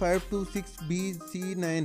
526BC9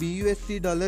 $BUSD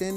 10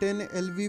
10 LV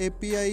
API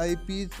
IPs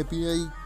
API